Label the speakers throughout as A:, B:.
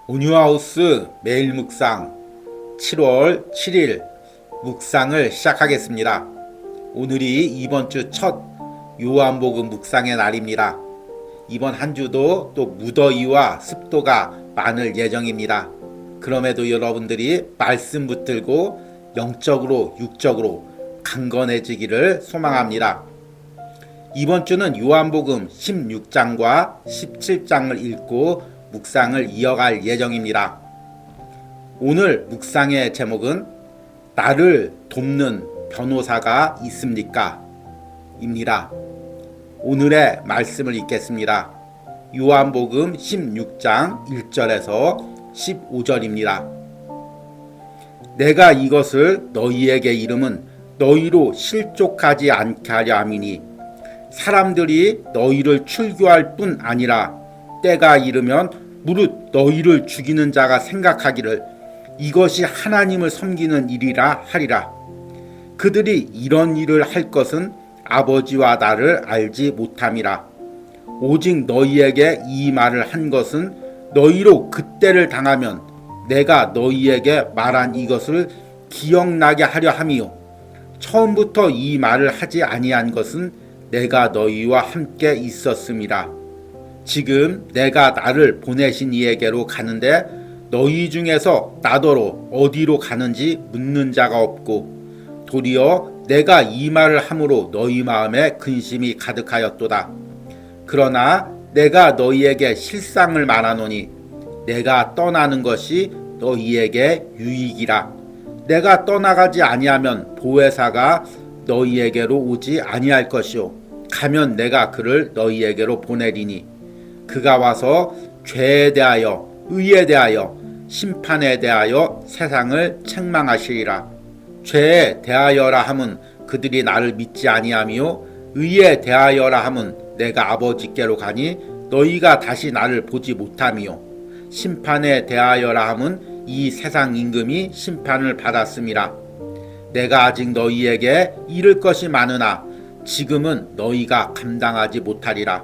A: 온유하우스 매일 묵상 7월 7일 묵상을 시작하겠습니다. 오늘이 이번 주 첫 요한복음 묵상의 날입니다. 이번 한 주도 또 무더위와 습도가 많을 예정입니다. 그럼에도 여러분들이 말씀 붙들고 영적으로 육적으로 강건해지기를 소망합니다. 이번 주는 요한복음 16장과 17장을 읽고 묵상을 이어갈 예정입니다. 오늘 묵상의 제목은 나를 돕는 변호사가 있습니까? 입니다. 오늘의 말씀을 읽겠습니다. 요한복음 16장 1절에서 15절입니다. 내가 이것을 너희에게 이름은 너희로 실족하지 않게 하려 함이니 사람들이 너희를 출교할 뿐 아니라 때가 이르면 무릇 너희를 죽이는 자가 생각하기를 이것이 하나님을 섬기는 일이라 하리라. 그들이 이런 일을 할 것은 아버지와 나를 알지 못함이라. 오직 너희에게 이 말을 한 것은 너희로 그때를 당하면 내가 너희에게 말한 이것을 기억나게 하려 함이요. 처음부터 이 말을 하지 아니한 것은 내가 너희와 함께 있었음이라. 지금 내가 나를 보내신 이에게로 가는데 너희 중에서 나더러 어디로 가는지 묻는 자가 없고 도리어 내가 이 말을 함으로 너희 마음에 근심이 가득하였도다. 그러나 내가 너희에게 실상을 말하노니 내가 떠나는 것이 너희에게 유익이라. 내가 떠나가지 아니하면 보혜사가 너희에게로 오지 아니할 것이요 가면 내가 그를 너희에게로 보내리니 그가 와서 죄에 대하여 의에 대하여 심판에 대하여 세상을 책망하시리라. 죄에 대하여라 함은 그들이 나를 믿지 아니하며 의에 대하여라 함은 내가 아버지께로 가니 너희가 다시 나를 보지 못하며 심판에 대하여라 함은 이 세상 임금이 심판을 받았음이라. 내가 아직 너희에게 이를 것이 많으나 지금은 너희가 감당하지 못하리라.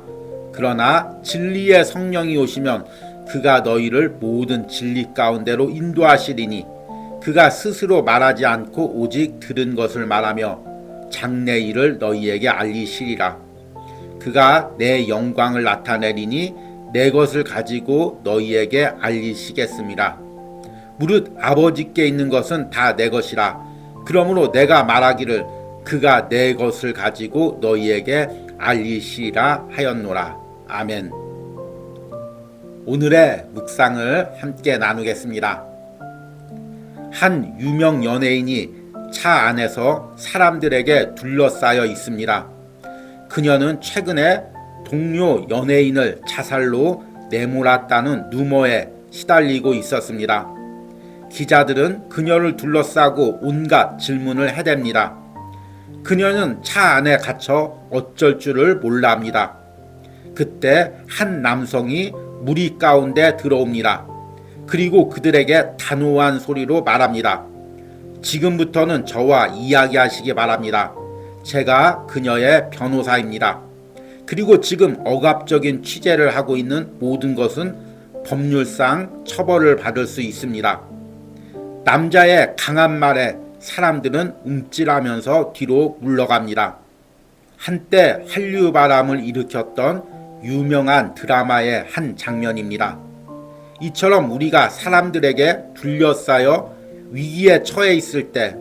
A: 그러나 진리의 성령이 오시면 그가 너희를 모든 진리 가운데로 인도하시리니 그가 스스로 말하지 않고 오직 들은 것을 말하며 장래 일을 너희에게 알리시리라. 그가 내 영광을 나타내리니 내 것을 가지고 너희에게 알리시겠음이라. 무릇 아버지께 있는 것은 다 내 것이라. 그러므로 내가 말하기를 그가 내 것을 가지고 너희에게 알리시리라 하였노라. 아멘. 오늘의 묵상을 함께 나누겠습니다. 한 유명 연예인이 차 안에서 사람들에게 둘러싸여 있습니다. 그녀는 최근에 동료 연예인을 자살로 내몰았다는 루머에 시달리고 있었습니다. 기자들은 그녀를 둘러싸고 온갖 질문을 해댑니다. 그녀는 차 안에 갇혀 어쩔 줄을 몰라 합니다. 그때 한 남성이 무리 가운데 들어옵니다. 그리고 그들에게 단호한 소리로 말합니다. 지금부터는 저와 이야기하시기 바랍니다. 제가 그녀의 변호사입니다. 그리고 지금 억압적인 취재를 하고 있는 모든 것은 법률상 처벌을 받을 수 있습니다. 남자의 강한 말에 사람들은 움찔하면서 뒤로 물러갑니다. 한때 한류 바람을 일으켰던 유명한 드라마의 한 장면입니다. 이처럼 우리가 사람들에게 둘러싸여 위기에 처해 있을 때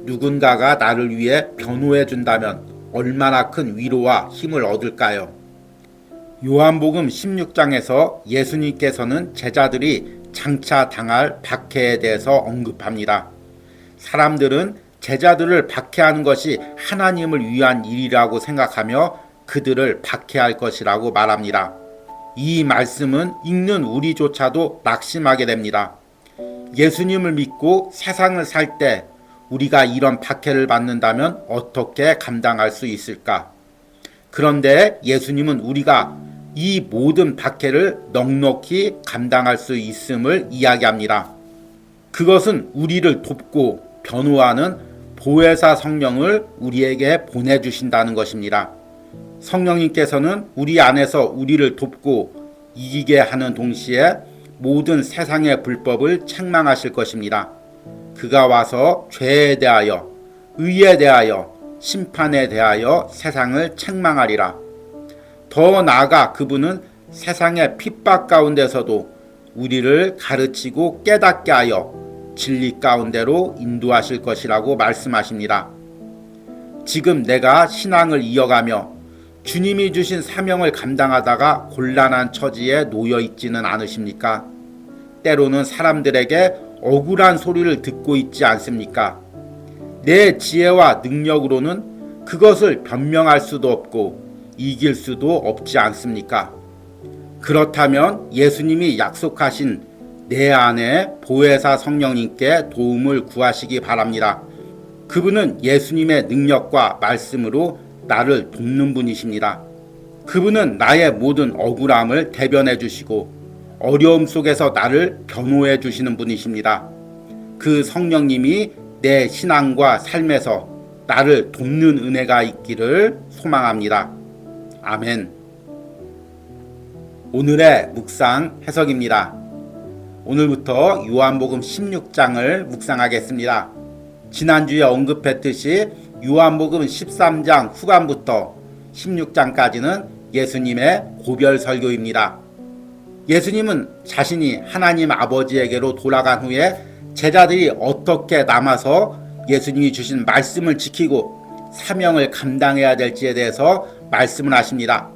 A: 누군가가 나를 위해 변호해 준다면 얼마나 큰 위로와 힘을 얻을까요? 요한복음 16장에서 예수님께서는 제자들이 장차 당할 박해에 대해서 언급합니다. 사람들은 제자들을 박해하는 것이 하나님을 위한 일이라고 생각하며 그들을 박해할 것이라고 말합니다. 이 말씀은 읽는 우리조차도 낙심하게 됩니다. 예수님을 믿고 세상을 살 때 우리가 이런 박해를 받는다면 어떻게 감당할 수 있을까? 그런데 예수님은 우리가 이 모든 박해를 넉넉히 감당할 수 있음을 이야기합니다. 그것은 우리를 돕고 변호하는 보혜사 성령을 우리에게 보내주신다는 것입니다. 성령님께서는 우리 안에서 우리를 돕고 이기게 하는 동시에 모든 세상의 불법을 책망하실 것입니다. 그가 와서 죄에 대하여, 의에 대하여, 심판에 대하여 세상을 책망하리라. 더 나아가 그분은 세상의 핍박 가운데서도 우리를 가르치고 깨닫게 하여 진리 가운데로 인도하실 것이라고 말씀하십니다. 지금 내가 신앙을 이어가며 주님이 주신 사명을 감당하다가 곤란한 처지에 놓여 있지는 않으십니까? 때로는 사람들에게 억울한 소리를 듣고 있지 않습니까? 내 지혜와 능력으로는 그것을 변명할 수도 없고 이길 수도 없지 않습니까? 그렇다면 예수님이 약속하신 내 안에 보혜사 성령님께 도움을 구하시기 바랍니다. 그분은 예수님의 능력과 말씀으로 나를 돕는 분이십니다. 그분은 나의 모든 억울함을 대변해 주시고 어려움 속에서 나를 변호해 주시는 분이십니다. 그 성령님이 내 신앙과 삶에서 나를 돕는 은혜가 있기를 소망합니다. 아멘. 오늘의 묵상 해석입니다. 오늘부터 요한복음 16장을 묵상하겠습니다. 지난주에 언급했듯이 요한복음 13장 후반부터 16장까지는 예수님의 고별 설교입니다. 예수님은 자신이 하나님 아버지에게로 돌아간 후에 제자들이 어떻게 남아서 예수님이 주신 말씀을 지키고 사명을 감당해야 될지에 대해서 말씀을 하십니다.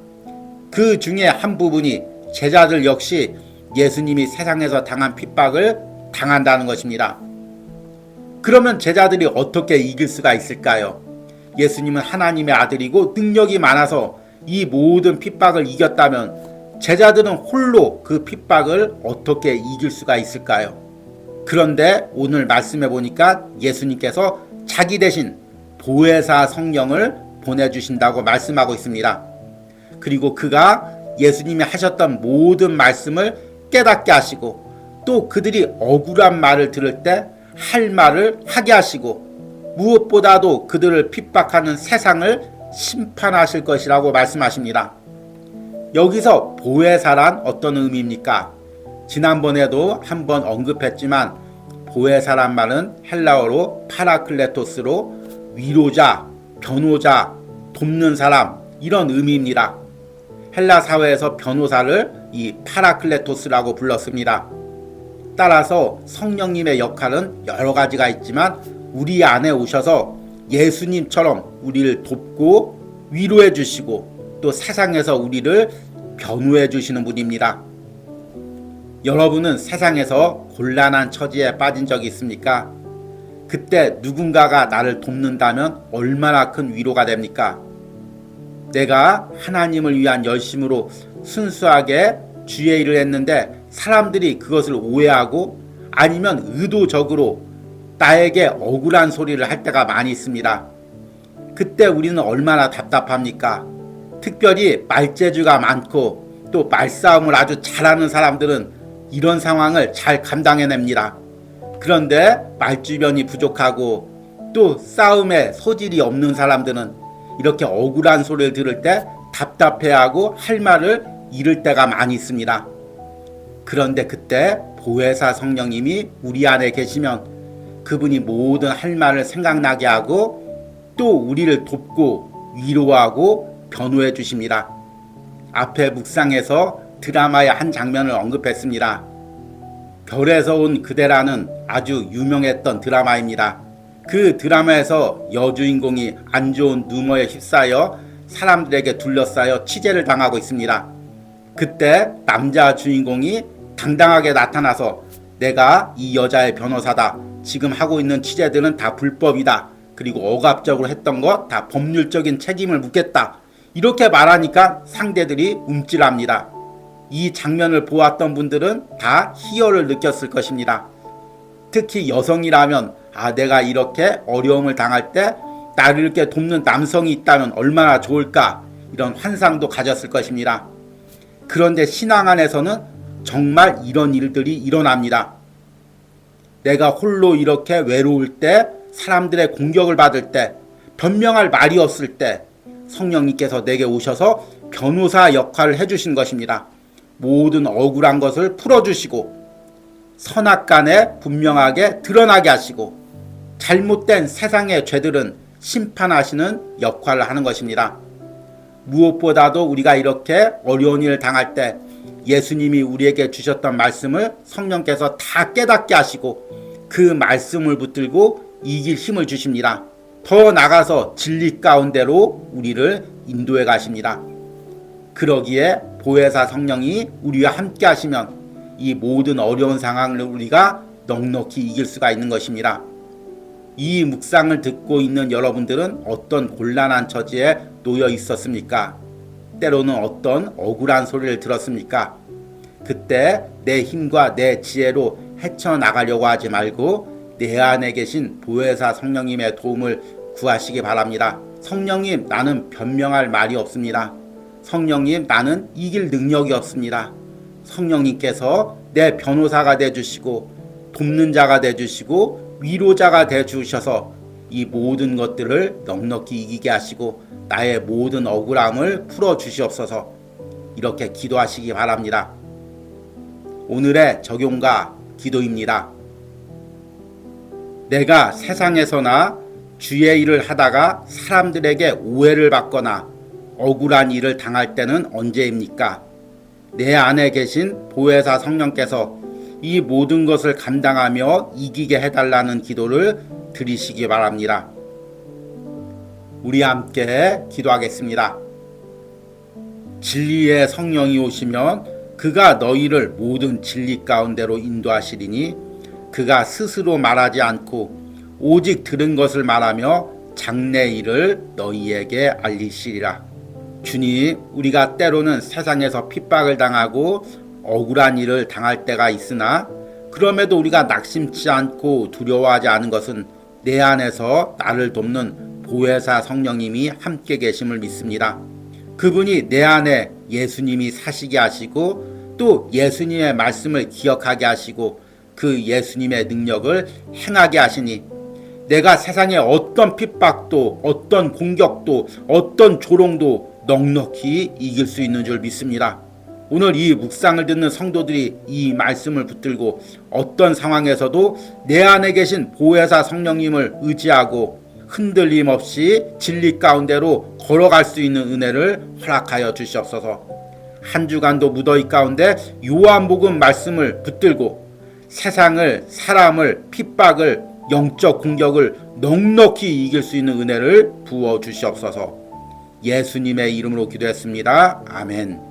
A: 그 중에 한 부분이 제자들 역시 예수님이 세상에서 당한 핍박을 당한다는 것입니다. 그러면 제자들이 어떻게 이길 수가 있을까요? 예수님은 하나님의 아들이고 능력이 많아서 이 모든 핍박을 이겼다면 제자들은 홀로 그 핍박을 어떻게 이길 수가 있을까요? 그런데 오늘 말씀해 보니까 예수님께서 자기 대신 보혜사 성령을 보내주신다고 말씀하고 있습니다. 그리고 그가 예수님이 하셨던 모든 말씀을 깨닫게 하시고 또 그들이 억울한 말을 들을 때 할 말을 하게 하시고 무엇보다도 그들을 핍박하는 세상을 심판하실 것이라고 말씀하십니다. 여기서 보혜사란 어떤 의미입니까? 지난번에도 한번 언급했지만 보혜사란 말은 헬라어로 파라클레토스로 위로자, 변호자, 돕는 사람 이런 의미입니다. 헬라 사회에서 변호사를 이 파라클레토스라고 불렀습니다. 따라서 성령님의 역할은 여러 가지가 있지만 우리 안에 오셔서 예수님처럼 우리를 돕고 위로해 주시고 또 세상에서 우리를 변호해 주시는 분입니다. 여러분은 세상에서 곤란한 처지에 빠진 적이 있습니까? 그때 누군가가 나를 돕는다면 얼마나 큰 위로가 됩니까? 내가 하나님을 위한 열심으로 순수하게 주의 일을 했는데 사람들이 그것을 오해하고 아니면 의도적으로 나에게 억울한 소리를 할 때가 많이 있습니다. 그때 우리는 얼마나 답답합니까? 특별히 말재주가 많고 또 말싸움을 아주 잘하는 사람들은 이런 상황을 잘 감당해냅니다. 그런데 말주변이 부족하고 또 싸움에 소질이 없는 사람들은 이렇게 억울한 소리를 들을 때 답답해하고 할 말을 잃을 때가 많이 있습니다. 그런데 그때 보혜사 성령님이 우리 안에 계시면 그분이 모든 할 말을 생각나게 하고 또 우리를 돕고 위로하고 변호해 주십니다. 앞에 묵상에서 드라마의 한 장면을 언급했습니다. 별에서 온 그대라는 아주 유명했던 드라마입니다. 그 드라마에서 여주인공이 안 좋은 루머에 휩싸여 사람들에게 둘러싸여 취재를 당하고 있습니다. 그때 남자 주인공이 당당하게 나타나서 내가 이 여자의 변호사다. 지금 하고 있는 취재들은 다 불법이다. 그리고 억압적으로 했던 거 다 법률적인 책임을 묻겠다. 이렇게 말하니까 상대들이 움찔합니다. 이 장면을 보았던 분들은 다 희열을 느꼈을 것입니다. 특히 여성이라면 내가 이렇게 어려움을 당할 때 나를 이렇게 돕는 남성이 있다면 얼마나 좋을까 이런 환상도 가졌을 것입니다. 그런데 신앙 안에서는 정말 이런 일들이 일어납니다. 내가 홀로 이렇게 외로울 때, 사람들의 공격을 받을 때, 변명할 말이 없을 때 성령님께서 내게 오셔서 변호사 역할을 해주신 것입니다. 모든 억울한 것을 풀어주시고 선악간에 분명하게 드러나게 하시고 잘못된 세상의 죄들은 심판하시는 역할을 하는 것입니다. 무엇보다도 우리가 이렇게 어려운 일을 당할 때 예수님이 우리에게 주셨던 말씀을 성령께서 다 깨닫게 하시고 그 말씀을 붙들고 이길 힘을 주십니다. 더 나가서 진리 가운데로 우리를 인도해 가십니다. 그러기에 보혜사 성령이 우리와 함께 하시면 이 모든 어려운 상황을 우리가 넉넉히 이길 수가 있는 것입니다. 이 묵상을 듣고 있는 여러분들은 어떤 곤란한 처지에 놓여 있었습니까? 때로는 어떤 억울한 소리를 들었습니까? 그때 내 힘과 내 지혜로 헤쳐나가려고 하지 말고 내 안에 계신 보혜사 성령님의 도움을 구하시기 바랍니다. 성령님, 나는 변명할 말이 없습니다. 성령님, 나는 이길 능력이 없습니다. 성령님께서 내 변호사가 되어주시고 돕는 자가 되어주시고 위로자가 되어주셔서 이 모든 것들을 넉넉히 이기게 하시고 나의 모든 억울함을 풀어주시옵소서. 이렇게 기도하시기 바랍니다. 오늘의 적용과 기도입니다. 내가 세상에서나 주의 일을 하다가 사람들에게 오해를 받거나 억울한 일을 당할 때는 언제입니까? 내 안에 계신 보혜사 성령께서 이 모든 것을 감당하며 이기게 해달라는 기도를 드리시기 바랍니다. 우리 함께 기도하겠습니다. 진리의 성령이 오시면 그가 너희를 모든 진리 가운데로 인도하시리니 그가 스스로 말하지 않고 오직 들은 것을 말하며 장래 일을 너희에게 알리시리라. 주님, 우리가 때로는 세상에서 핍박을 당하고 억울한 일을 당할 때가 있으나 그럼에도 우리가 낙심치 않고 두려워하지 않은 것은 내 안에서 나를 돕는 보혜사 성령님이 함께 계심을 믿습니다. 그분이 내 안에 예수님이 사시게 하시고 또 예수님의 말씀을 기억하게 하시고 그 예수님의 능력을 행하게 하시니 내가 세상의 어떤 핍박도 어떤 공격도 어떤 조롱도 넉넉히 이길 수 있는 줄 믿습니다. 오늘 이 묵상을 듣는 성도들이 이 말씀을 붙들고 어떤 상황에서도 내 안에 계신 보혜사 성령님을 의지하고 흔들림 없이 진리 가운데로 걸어갈 수 있는 은혜를 허락하여 주시옵소서. 한 주간도 무더위 가운데 요한복음 말씀을 붙들고 세상을, 사람을, 핍박을, 영적 공격을 넉넉히 이길 수 있는 은혜를 부어 주시옵소서. 예수님의 이름으로 기도했습니다. 아멘.